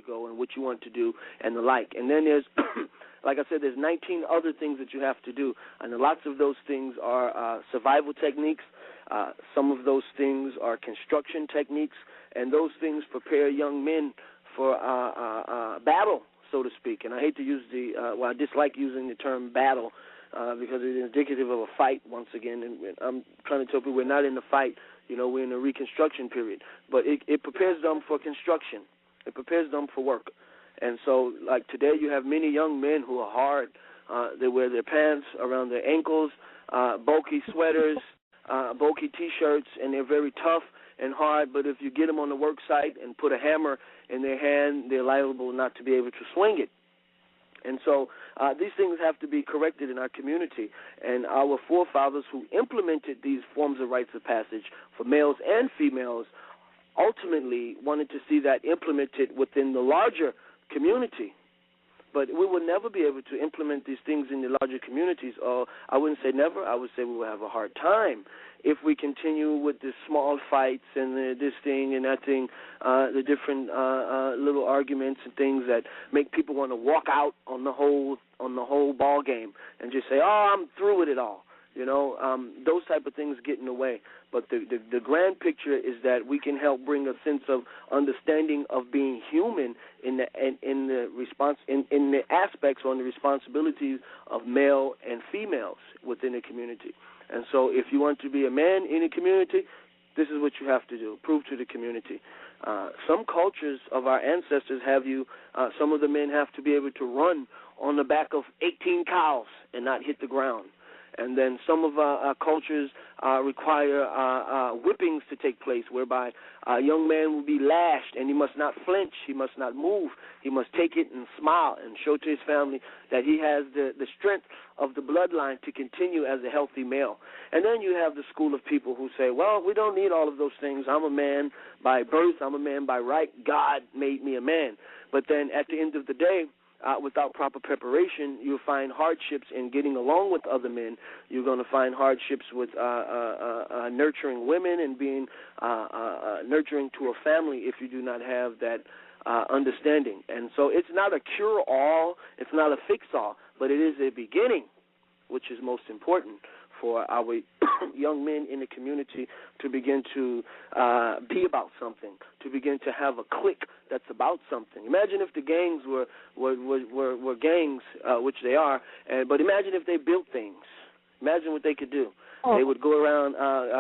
go and what you want to do and the like. And then there's, like I said, there's 19 other things that you have to do, and lots of those things are survival techniques. Some of those things are construction techniques, and those things prepare young men for battle, so to speak. And I hate to use I dislike using the term battle because it is indicative of a fight, once again. And I'm trying to tell people we're not in the fight. We're in a reconstruction period. But it prepares them for construction. It prepares them for work. And so, like today, you have many young men who are hard. They wear their pants around their ankles, bulky sweaters, bulky T-shirts, and they're very tough and hard. But if you get them on the work site and put a hammer in their hand, they're liable not to be able to swing it. And so these things have to be corrected in our community. And our forefathers who implemented these forms of rites of passage for males and females ultimately wanted to see that implemented within the larger community. But we will never be able to implement these things in the larger communities. Or I wouldn't say never. I would say we will have a hard time if we continue with the small fights and this thing and that thing, the different little arguments and things that make people want to walk out on the whole ball game and just say, "Oh, I'm through with it all." Those type of things get in the way. But the grand picture is that we can help bring a sense of understanding of being human in the aspects or in the responsibilities of male and females within the community. And so if you want to be a man in a community, this is what you have to do, prove to the community. Some cultures of our ancestors have some of the men have to be able to run on the back of 18 cows and not hit the ground. And then some of our cultures require whippings to take place, whereby a young man will be lashed, and he must not flinch, he must not move, he must take it and smile and show to his family that he has the strength of the bloodline to continue as a healthy male. And then you have the school of people who say, well, we don't need all of those things. I'm a man by birth, I'm a man by right, God made me a man. But then at the end of the day, without proper preparation, you'll find hardships in getting along with other men. You're going to find hardships with nurturing women and being nurturing to a family if you do not have that understanding. And so it's not a cure-all, it's not a fix-all, but it is a beginning, which is most important for our young men in the community to begin to be about something, to begin to have a clique that's about something. Imagine if the gangs were gangs, which they are, but imagine if they built things. Imagine what they could do. Oh. They would go around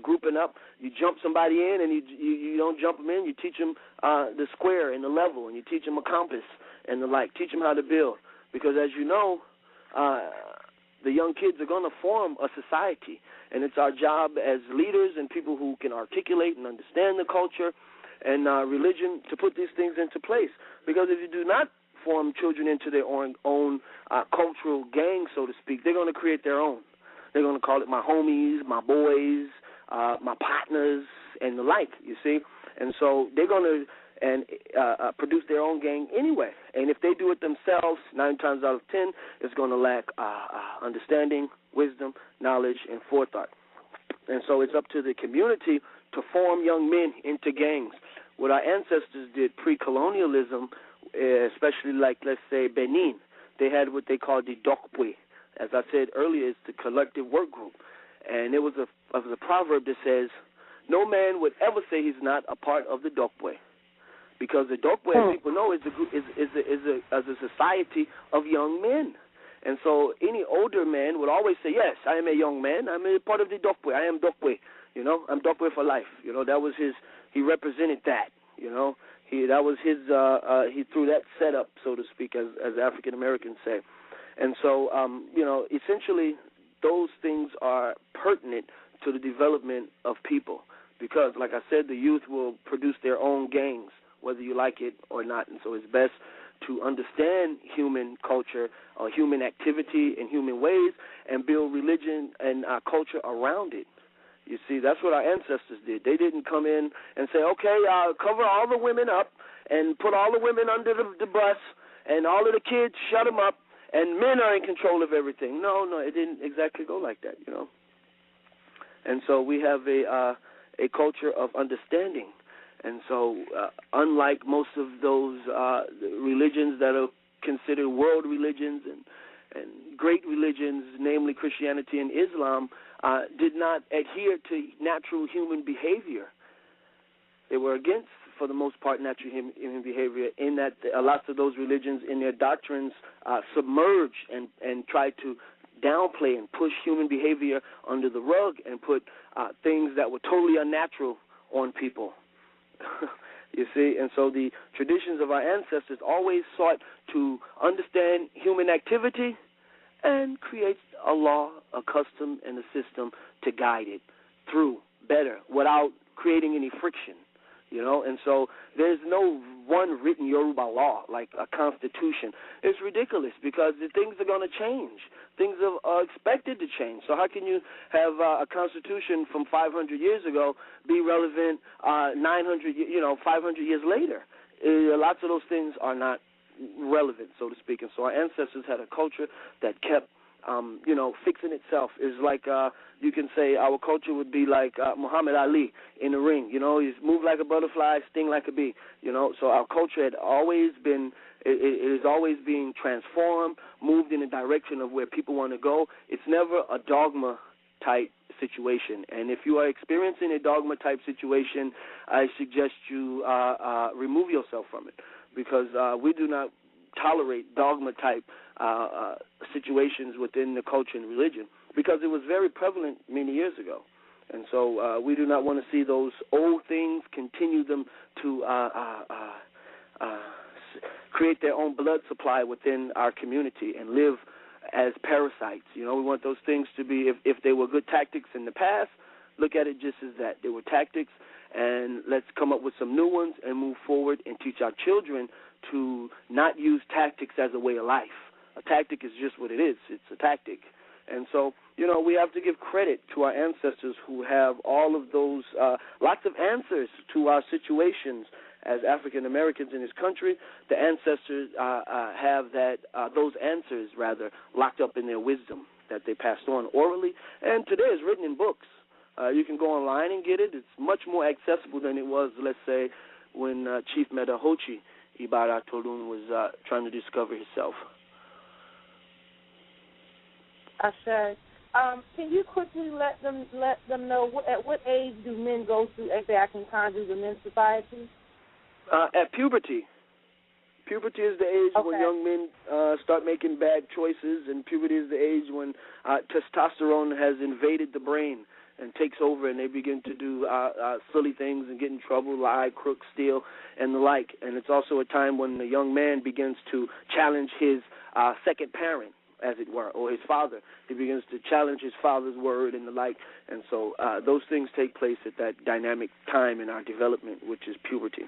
grouping up. You jump somebody in, and you don't jump them in. You teach them the square and the level, and you teach them a compass and the like. Teach them how to build. Because as you know, the young kids are going to form a society, and it's our job as leaders and people who can articulate and understand the culture and religion to put these things into place. Because if you do not form children into their own cultural gang, so to speak, they're going to create their own. They're going to call it my homies, my boys, my partners, and the like, you see. And so they're going to produce their own gang anyway. And if they do it themselves, 9 times out of 10, it's going to lack understanding, wisdom, knowledge, and forethought. And so it's up to the community to form young men into gangs. What our ancestors did pre-colonialism, especially like, let's say, Benin, they had what they called the Dokwe. As I said earlier, it's the collective work group. And there was a proverb that says, no man would ever say he's not a part of the Dokwe. Because the Dokwe, as people know, is a society of young men. And so any older man would always say, yes, I am a young man. I'm a part of the Dokwe. I am Dokwe. I'm Dokwe for life. That was he represented that. He threw that setup, so to speak, as African Americans say. And so, essentially those things are pertinent to the development of people. Because, like I said, the youth will produce their own gangs, whether you like it or not. And so it's best to understand human culture or human activity in human ways and build religion and culture around it. You see, that's what our ancestors did. They didn't come in and say, okay, cover all the women up and put all the women under the bus and all of the kids, shut them up, and men are in control of everything. No, it didn't exactly go like that, And so we have a culture of understanding. And so unlike most of those religions that are considered world religions and great religions, namely Christianity and Islam, did not adhere to natural human behavior. They were against, for the most part, natural human behavior, in that lots of those religions in their doctrines submerge and try to downplay and push human behavior under the rug and put things that were totally unnatural on people. You see, and so the traditions of our ancestors always sought to understand human activity and create a law, a custom, and a system to guide it through better without creating any friction. And so there's no one written Yoruba law like a constitution. It's ridiculous because the things are going to change. Things are expected to change. So how can you have a constitution from 500 years ago be relevant 500 years later? Lots of those things are not relevant, so to speak. And so our ancestors had a culture that kept fixing itself. Is like you can say our culture would be like Muhammad Ali in the ring. He's moved like a butterfly, sting like a bee. So our culture had always been, it is always being transformed, moved in the direction of where people want to go. It's never a dogma type situation. And if you are experiencing a dogma type situation, I suggest you remove yourself from it, because we do not tolerate dogma type situations within the culture and religion, because it was very prevalent many years ago. And so we do not want to see those old things continue them to create their own blood supply within our community and live as parasites. We want those things to be, if they were good tactics in the past, look at it just as that. They were tactics, and let's come up with some new ones and move forward and teach our children to not use tactics as a way of life. A tactic is just what it is. It's a tactic. And so, we have to give credit to our ancestors who have all of those, lots of answers to our situations as African Americans in this country. The ancestors have those answers, locked up in their wisdom that they passed on orally. And today it's written in books. You can go online and get it. It's much more accessible than it was, let's say, when Chief Medahochi Ibara Tolun was trying to discover himself. Ashe. Can you quickly let them know at what age do men go through African conjures in men's society? At puberty. Puberty is the age when young men start making bad choices, and puberty is the age when testosterone has invaded the brain and takes over, and they begin to do silly things and get in trouble, lie, crook, steal, and the like. And it's also a time when the young man begins to challenge his second parent, as it were, or his father. He begins to challenge his father's word and the like. And so those things take place at that dynamic time in our development, which is puberty.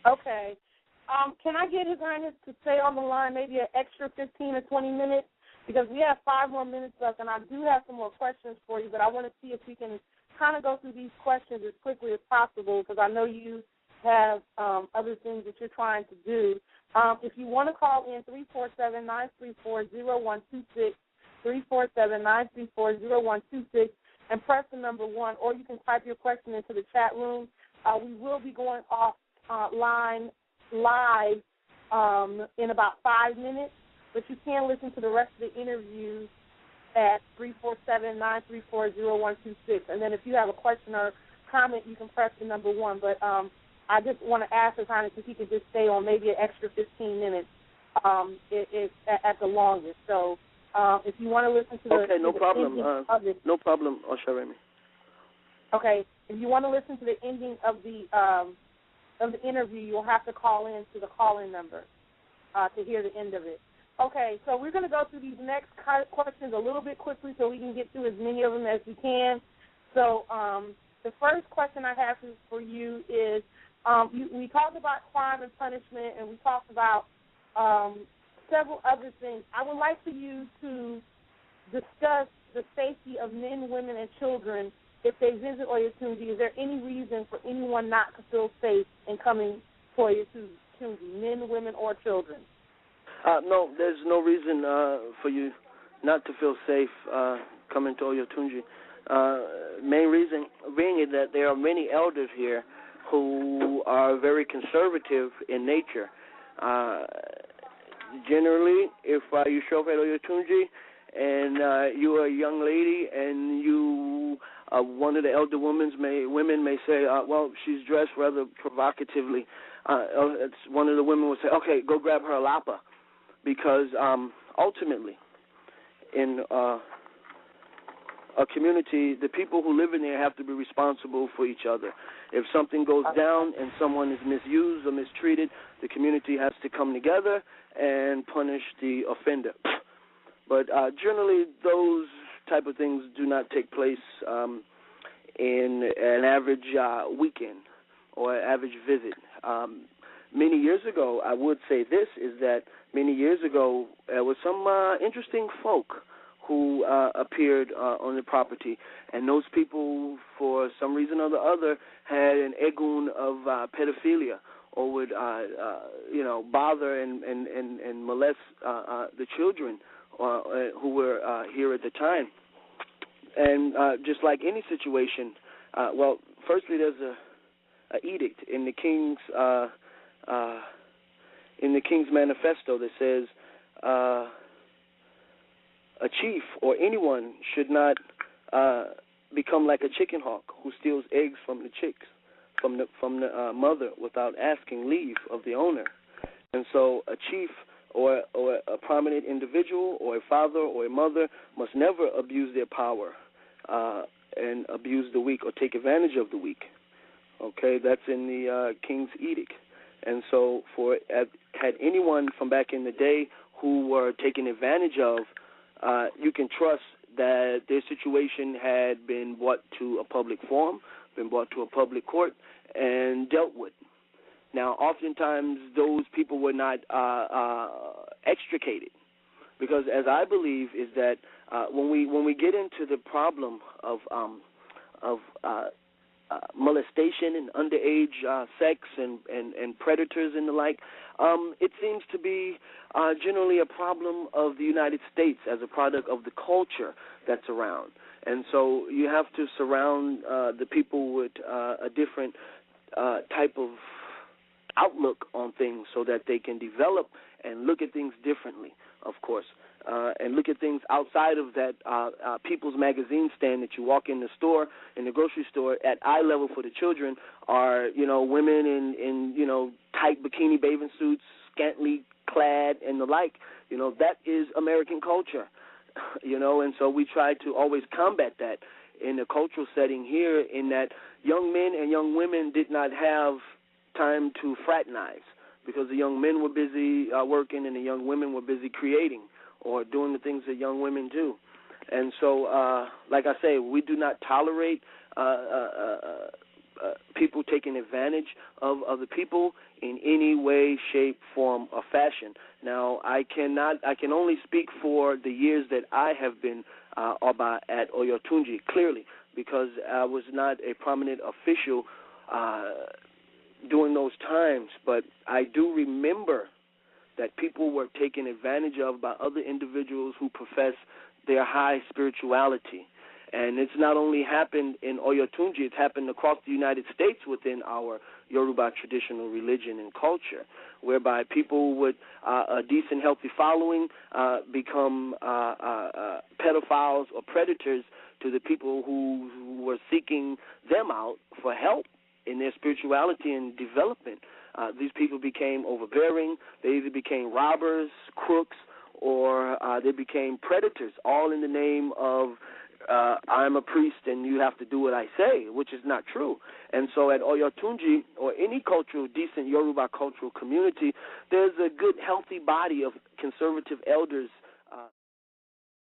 Okay. Can I get His Highness to stay on the line maybe an extra 15 or 20 minutes? Because we have 5 more minutes left, and I do have some more questions for you, but I want to see if we can kind of go through these questions as quickly as possible, because I know you have other things that you're trying to do. If you want to call in, 347-934-0126, 347-934-0126, and press the number 1, or you can type your question into the chat room. We will be going off line live in about 5 minutes, but you can listen to the rest of the interview at 347-934-0126. And then if you have a question or comment, you can press the number 1. But I just want to ask His Highness if he could just stay on maybe an extra 15 minutes at the longest. So if you want to listen to the no problem. No problem, Osaremi. Okay, if you want to listen to the ending of the interview, you'll have to call in to the call-in number to hear the end of it. Okay, so we're going to go through these next questions a little bit quickly so we can get through as many of them as we can. So the first question I have for you is, we talked about crime and punishment, and we talked about several other things. I would like for you to discuss the safety of men, women, and children if they visit Oyotunji. Is there any reason for anyone not to feel safe in coming to Oyotunji, men, women, or children? No, there's no reason for you not to feel safe coming to Oyotunji. Main reason being is that there are many elders here who are very conservative in nature. Generally, if you show up at Oyotunji and you are a young lady and you one of the elder women may say, well, she's dressed rather provocatively. It's one of the women will say, okay, go grab her a lapa, because ultimately in a community, the people who live in there have to be responsible for each other. If something goes down and someone is misused or mistreated, the community has to come together and punish the offender. But generally, those type of things do not take place in an average weekend or an average visit. Many years ago, I would say this, is that many years ago, there was some interesting folk who appeared on the property, and those people, for some reason or the other, had an egun of pedophilia, or would, bother and molest the children who were here at the time. And just like any situation, firstly, there's a edict in the King's manifesto that says a chief or anyone should not become like a chicken hawk who steals eggs from the chicks, from the mother, without asking leave of the owner. And so a chief or a prominent individual or a father or a mother must never abuse their power and abuse the weak or take advantage of the weak. Okay, that's in the King's edict. And so had anyone from back in the day who were taken advantage of, you can trust that their situation had been brought to a public forum, been brought to a public court, and dealt with. Now, oftentimes those people were not extricated, because, as I believe, is that when we get into the problem of molestation and underage sex and predators and the like, it seems to be generally a problem of the United States as a product of the culture that's around. And so you have to surround the people with a different type of outlook on things so that they can develop and look at things differently, of course, and look at things outside of that People's Magazine stand that you walk in the store, in the grocery store, at eye level for the children are, women in tight bikini bathing suits, scantily clad and the like. That is American culture, and so we try to always combat that in the cultural setting here, in that young men and young women did not have time to fraternize, because the young men were busy working and the young women were busy creating or doing the things that young women do. And so, like I say, we do not tolerate people taking advantage of other people in any way, shape, form, or fashion. Now, I can only speak for the years that I have been Oba at Oyotunji, clearly, because I was not a prominent official during those times, but I do remember that people were taken advantage of by other individuals who profess their high spirituality. And it's not only happened in Oyotunji, it's happened across the United States within our Yoruba traditional religion and culture, whereby people with a decent, healthy following become pedophiles or predators to the people who were seeking them out for help in their spirituality and development. These people became overbearing. They either became robbers, crooks, or they became predators, all in the name of I'm a priest and you have to do what I say, which is not true. And so at Oyotunji, or any decent Yoruba cultural community, there's a good, healthy body of conservative elders